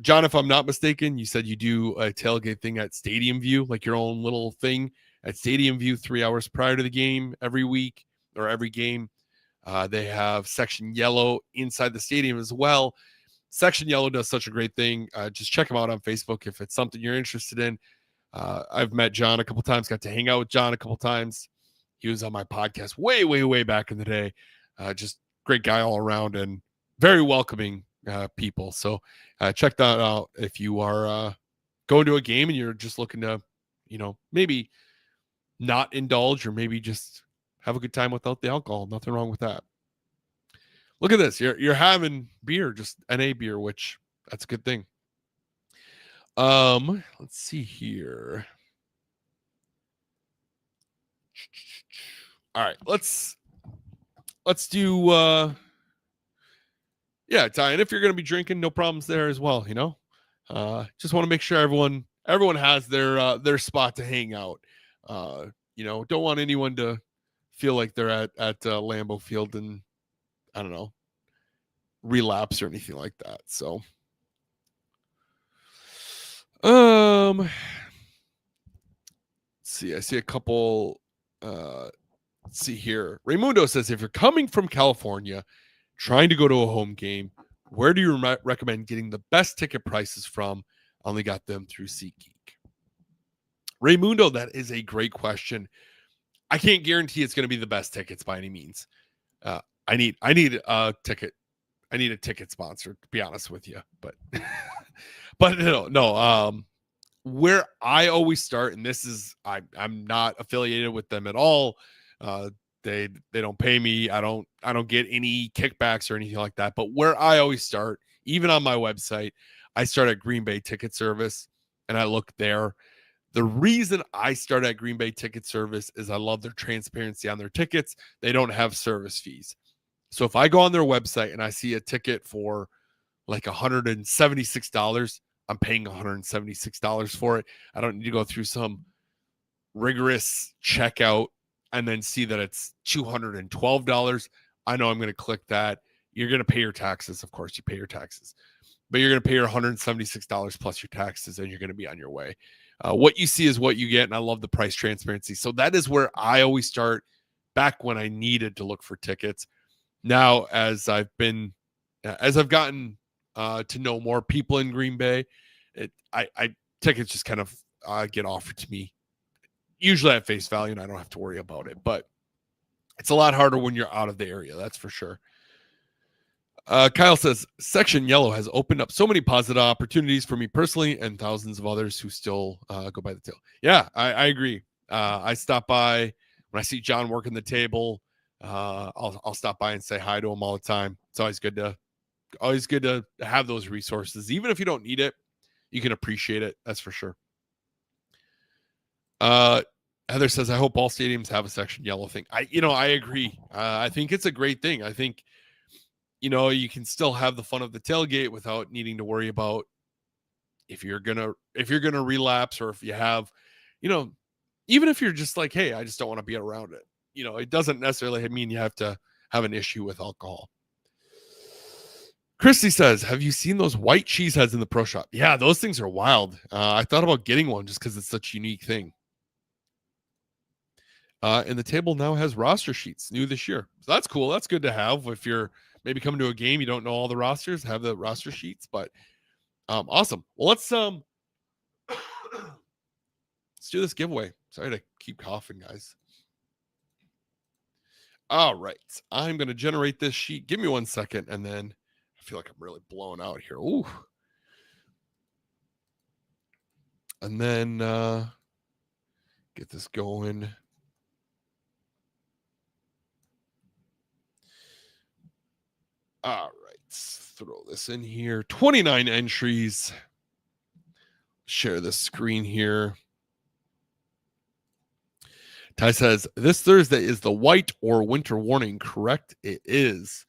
John, if I'm not mistaken, you said you do a tailgate thing at Stadium View, like your own little thing at Stadium View 3 hours prior to the game every week or every game. They have Section Yellow inside the stadium as well. Section Yellow does such a great thing. Just check them out on Facebook if it's something you're interested in. I've met John a couple times, got to hang out with John a couple times. He was on my podcast way back in the day. Just great guy all around and very welcoming people. So check that out if you are going to a game and you're just looking to, maybe not indulge or maybe just have a good time without the alcohol. Nothing wrong with that. Look at this. You're having beer, just NA beer, which that's a good thing. Let's see here. All right, let's do Ty, and if you're gonna be drinking, no problems there as well, just want to make sure everyone has their spot to hang out. Don't want anyone to feel like they're at Lambeau Field and I don't know, relapse or anything like that. So let's see. I see a couple let's see here. Raymundo says, if you're coming from California trying to go to a home game, where do you recommend getting the best ticket prices from? I only got them through SeatGeek. Raymundo, that is a great question. I can't guarantee it's going to be the best tickets by any means. I need a ticket. I need a ticket sponsor, to be honest with you. But but no. Where I always start, and this is I'm not affiliated with them at all. They don't pay me. I don't get any kickbacks or anything like that. But where I always start, even on my website, I start at Green Bay Ticket Service and I look there. The reason I start at Green Bay Ticket Service is I love their transparency on their tickets. They don't have service fees. So if I go on their website and I see a ticket for like $176, I'm paying $176 for it. I don't need to go through some rigorous checkout and then see that it's $212. I know I'm going to click that. You're going to pay your taxes. Of course, you pay your taxes, but you're going to pay your $176 plus your taxes and you're going to be on your way. What you see is what you get. And I love the price transparency. So that is where I always start back when I needed to look for tickets. Now, as I've gotten to know more people in Green Bay, tickets just kind of get offered to me, usually at face value, and I don't have to worry about it. But it's a lot harder when you're out of the area, that's for sure. Kyle says, Section Yellow has opened up so many positive opportunities for me personally and thousands of others who still go by the tail. Yeah, I agree. I stop by when I see John working the table. I'll stop by and say hi to him all the time. It's always good to have those resources. Even if you don't need it, you can appreciate it. That's for sure. Heather says, I hope all stadiums have a Section Yellow thing. I agree. I think it's a great thing. I think, you can still have the fun of the tailgate without needing to worry about if you're gonna relapse, or if you have, even if you're just like, hey, I just don't want to be around it. It doesn't necessarily mean you have to have an issue with alcohol. Christy says, have you seen those white cheese heads in the pro shop? Yeah, those things are wild. I thought about getting one just because it's such a unique thing. And the table now has roster sheets new this year. So that's cool. That's good to have. If you're maybe coming to a game, you don't know all the rosters, have the roster sheets, but awesome. Well, let's do this giveaway. Sorry to keep coughing, guys. All right. I'm going to generate this sheet. Give me 1 second. And then I feel like I'm really blown out here. Ooh. And then get this going. All right, let's throw this in here. 29 entries. Share this screen here. Ty says, this Thursday is the white or winter warning, correct? It is.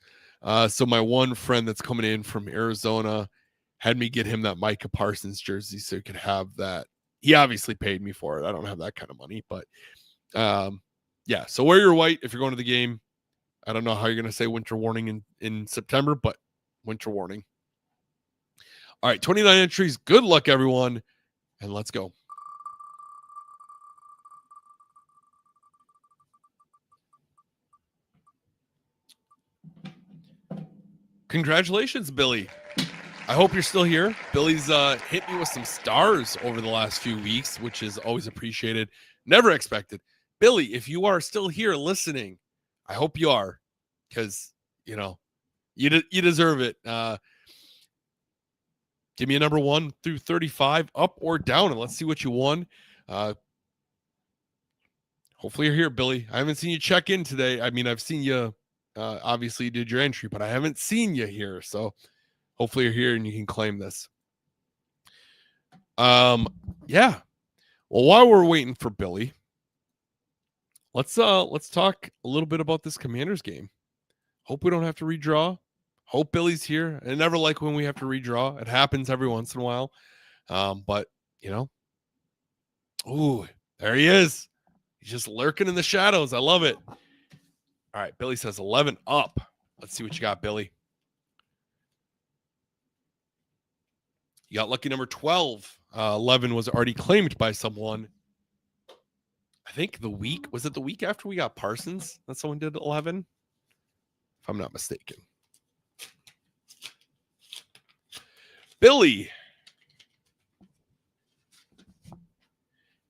So my one friend that's coming in from Arizona had me get him that Micah Parsons jersey so he could have that. He obviously paid me for it. I don't have that kind of money, but yeah. So wear your white if you're going to the game. I don't know how you're going to say winter warning in September, but winter warning. All right, 29 entries. Good luck, everyone. And let's go. Congratulations, Billy. I hope you're still here. Billy's hit me with some stars over the last few weeks, which is always appreciated. Never expected. Billy, if you are still here listening, I hope you are, because, you deserve it. Give me a number 1 through 35, up or down, and let's see what you won. Hopefully you're here, Billy. I haven't seen you check in today. I mean, I've seen you. Obviously, you did your entry, but I haven't seen you here. So hopefully you're here and you can claim this. Yeah. Well, while we're waiting for Billy, let's talk a little bit about this Commanders game. Hope we don't have to redraw. Hope Billy's here. I never like when we have to redraw. It happens every once in a while. But ooh, there he is. He's just lurking in the shadows. I love it. All right, Billy says 11 up. Let's see what you got, Billy. You got lucky number 12. 11 was already claimed by someone. I think was it the week after we got Parsons that someone did 11? If I'm not mistaken. Billy,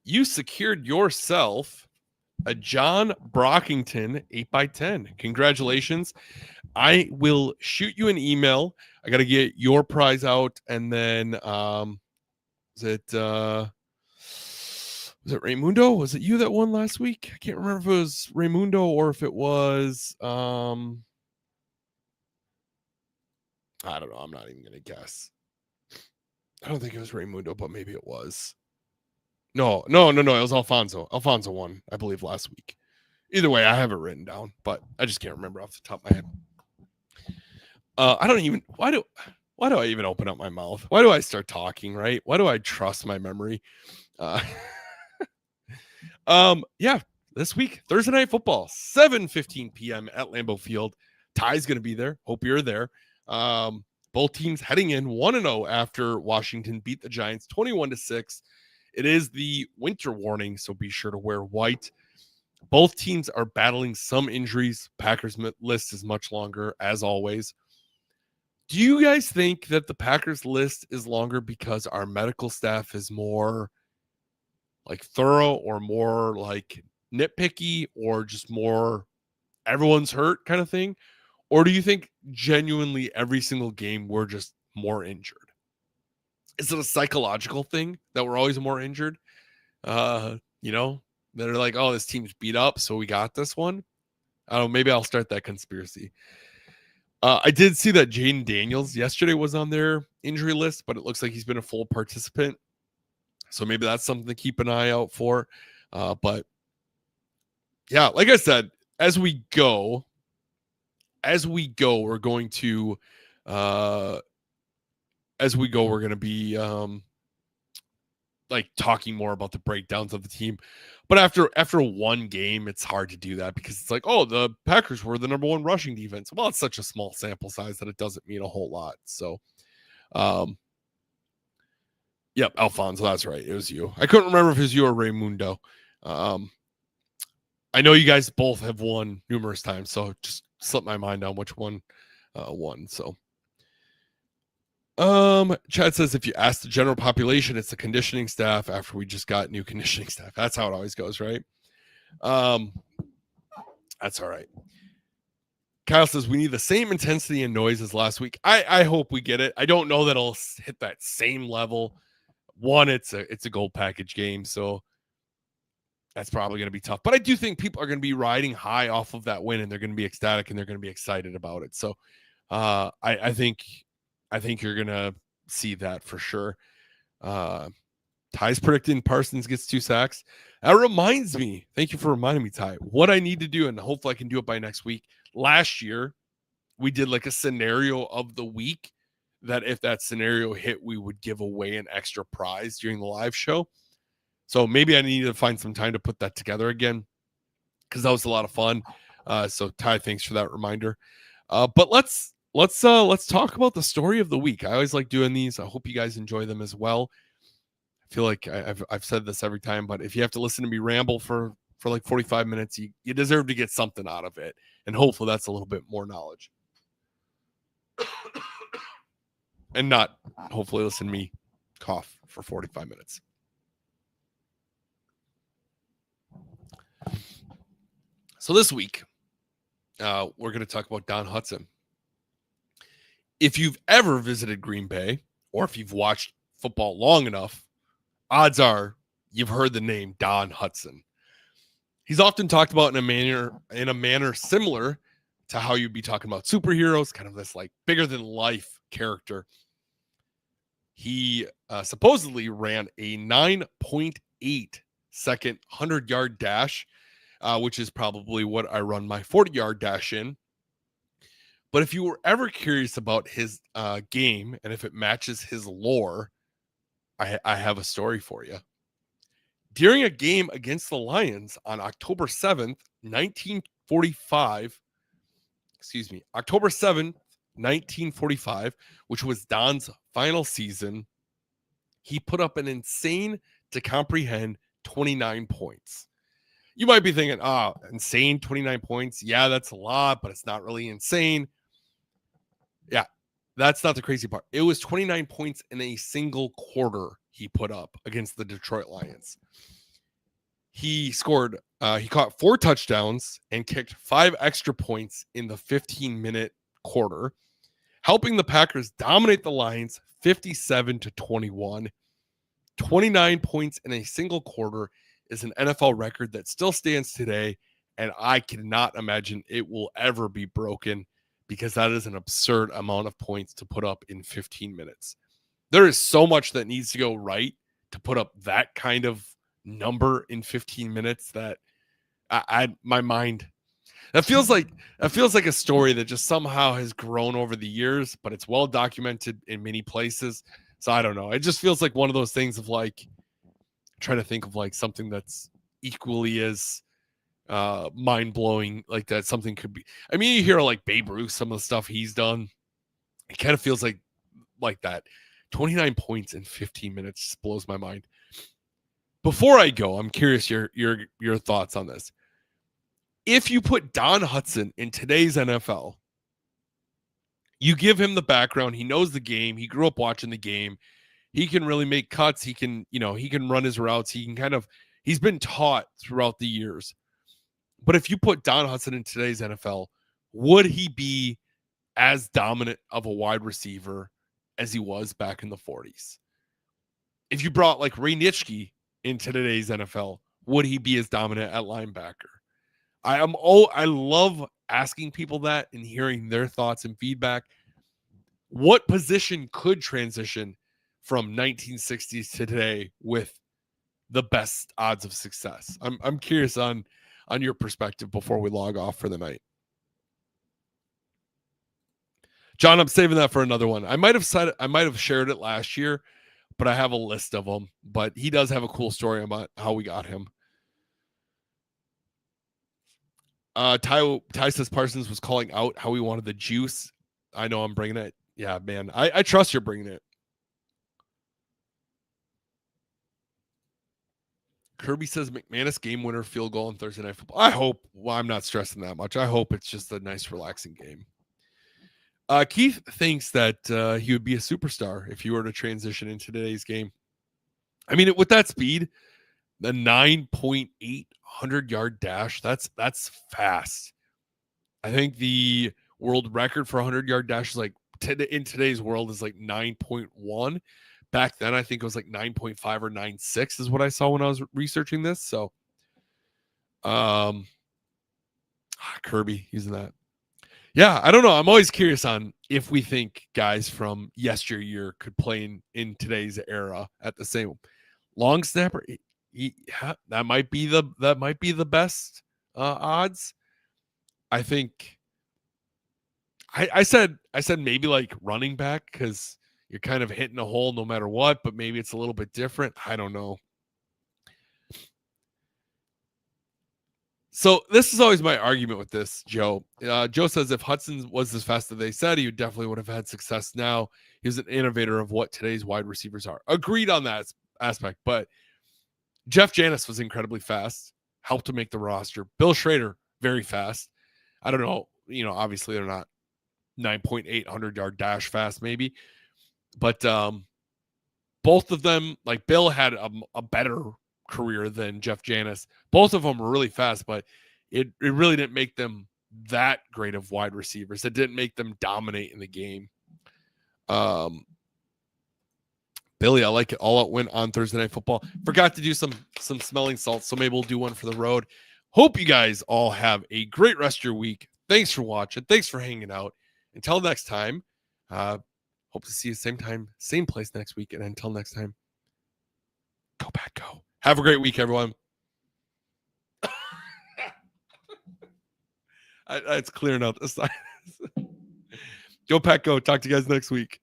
you secured yourself a John Brockington 8x10. Congratulations. I will shoot you an email. I got to get your prize out. And then, was it Raymundo? Was it you that won last week? I can't remember if it was Raymundo or if it was, I don't know. I'm not even going to guess. I don't think it was Raymundo, but maybe it was. No. It was Alfonso. Alfonso won, I believe, last week. Either way, I have it written down, but I just can't remember off the top of my head. I don't even why do I even open up my mouth? Why do I start talking, right? Why do I trust my memory? Uh yeah, this week, Thursday night football, 7:15 p.m. at Lambeau Field. Ty's going to be there. Hope you're there. Both teams heading in 1-0 after Washington beat the Giants 21-6. It is the winter warning, so be sure to wear white. Both teams are battling some injuries. Packers list is much longer, as always. Do you guys think that the Packers list is longer because our medical staff is more like thorough or more like nitpicky or just more everyone's hurt kind of thing? Or do you think genuinely every single game we're just more injured? Is it a psychological thing that we're always more injured? You know, that are like, oh, this team's beat up, so we got this one. I don't know, maybe I'll start that conspiracy. I did see that Jaden Daniels yesterday was on their injury list, but it looks like he's been a full participant. So maybe that's something to keep an eye out for. But yeah, like I said, as we go, we're going to be like talking more about the breakdowns of the team. But after one game, it's hard to do that because it's like, oh, the Packers were the number one rushing defense. Well, it's such a small sample size that it doesn't mean a whole lot. So yep, Alfonso, that's right. It was you. I couldn't remember if it was you or Raymundo. I know you guys both have won numerous times, so just slipped my mind on which one won. So Chad says if you ask the general population, it's the conditioning staff after we just got new conditioning staff. That's how it always goes, right? That's all right. Kyle says we need the same intensity and noise as last week. I hope we get it. I don't know that it'll hit that same level. One, it's a gold package game, so that's probably going to be tough. But I do think people are going to be riding high off of that win, and they're going to be ecstatic and they're going to be excited about it. So I think you're going to see that for sure. Ty's predicting Parsons gets 2 sacks. That reminds me, thank you for reminding me, Ty, what I need to do, and hopefully I can do it by next week. Last year, we did like a scenario of the week that if that scenario hit, we would give away an extra prize during the live show. So maybe I need to find some time to put that together again because that was a lot of fun. So Ty, thanks for that reminder. But let's talk about the story of the week. I always like doing these. I hope you guys enjoy them as well. I feel like I've said this every time, but if you have to listen to me ramble for like 45 minutes, you deserve to get something out of it. And hopefully that's a little bit more knowledge. And not hopefully listen to me cough for 45 minutes. So this week, we're going to talk about Don Hutson. If you've ever visited Green Bay, or if you've watched football long enough, odds are you've heard the name Don Hutson. He's often talked about in a manner similar to how you'd be talking about superheroes, kind of this like bigger than life character. He supposedly ran a 9.8 second 100-yard dash, which is probably what I run my 40-yard dash in. But if you were ever curious about his game and if it matches his lore, I have a story for you. During a game against the Lions on October 7th, 1945, October 7th, 1945, which was Don's final season, he put up an insane to comprehend 29 points. You might be thinking, insane 29 points. Yeah, that's a lot, but it's not really insane. Yeah, that's not the crazy part. It was 29 points in a single quarter he put up against the Detroit Lions. He scored, he caught 4 touchdowns and kicked 5 extra points in the 15-minute quarter, helping the Packers dominate the Lions 57-21. 29 points in a single quarter is an NFL record that still stands today, and I cannot imagine it will ever be broken because that is an absurd amount of points to put up in 15 minutes. There is so much that needs to go right to put up that kind of number in 15 minutes that my mind, That feels like a story that just somehow has grown over the years, but it's well documented in many places. So I don't know. It just feels like one of those things of like trying to think of like something that's equally as mind blowing, like that something could be. I mean, you hear like Babe Ruth, some of the stuff he's done. It kind of feels like that. 29 points in 15 minutes just blows my mind. Before I go, I'm curious your thoughts on this. If you put Don Hutson in today's NFL, you give him the background, he knows the game, he grew up watching the game, he can really make cuts, he can, he can run his routes, he can kind of he's been taught throughout the years. But if you put Don Hutson in today's NFL, would he be as dominant of a wide receiver as he was back in the 40s? If you brought like Ray Nitschke into today's NFL, would he be as dominant at linebacker? I love asking people that and hearing their thoughts and feedback. What position could transition from 1960s to today with the best odds of success? I'm curious on your perspective before we log off for the night. John, I'm saving that for another one. I might have shared it last year, but I have a list of them. But he does have a cool story about how we got him. Ty says Parsons was calling out how he wanted the juice. I know I'm bringing it. Yeah, man. I trust you're bringing it. Kirby says McManus game winner field goal on Thursday Night Football. I hope. Well, I'm not stressing that much. I hope it's just a nice, relaxing game. Keith thinks that he would be a superstar if he were to transition into today's game. I mean, with that speed, the 9.8 100-yard dash, that's fast. I think the world record for 100-yard dash is like in today's world is like 9.1. Back then, I think it was like 9.5 or 9.6 is what I saw when I was researching this. So, Kirby using that. Yeah, I don't know. I'm always curious on if we think guys from yesteryear could play in today's era at the same long snapper. That might be the best odds. I think. I said maybe like running back because you're kind of hitting a hole no matter what, but maybe it's a little bit different. I don't know. So this is always my argument with this, Joe. Joe says if Hudson was as fast as they said, he definitely would have had success now. He's an innovator of what today's wide receivers are. Agreed on that aspect, but Jeff Janis was incredibly fast, helped to make the roster. Bill Schrader, very fast. I don't know, obviously they're not 9.8 100-yard dash fast maybe, but both of them, like Bill had a better career than Jeff Janis. Both of them were really fast, but it really didn't make them that great of wide receivers. It didn't make them dominate in the game. Billy, I like it. All out win on Thursday Night Football. Forgot to do some smelling salts, so maybe we'll do one for the road. Hope you guys all have a great rest of your week. Thanks for watching. Thanks for hanging out. Until next time, hope to see you same time, same place next week. And until next time, go Pack Go. Have a great week, everyone. It's clearing out this time. Go Pack Go. Talk to you guys next week.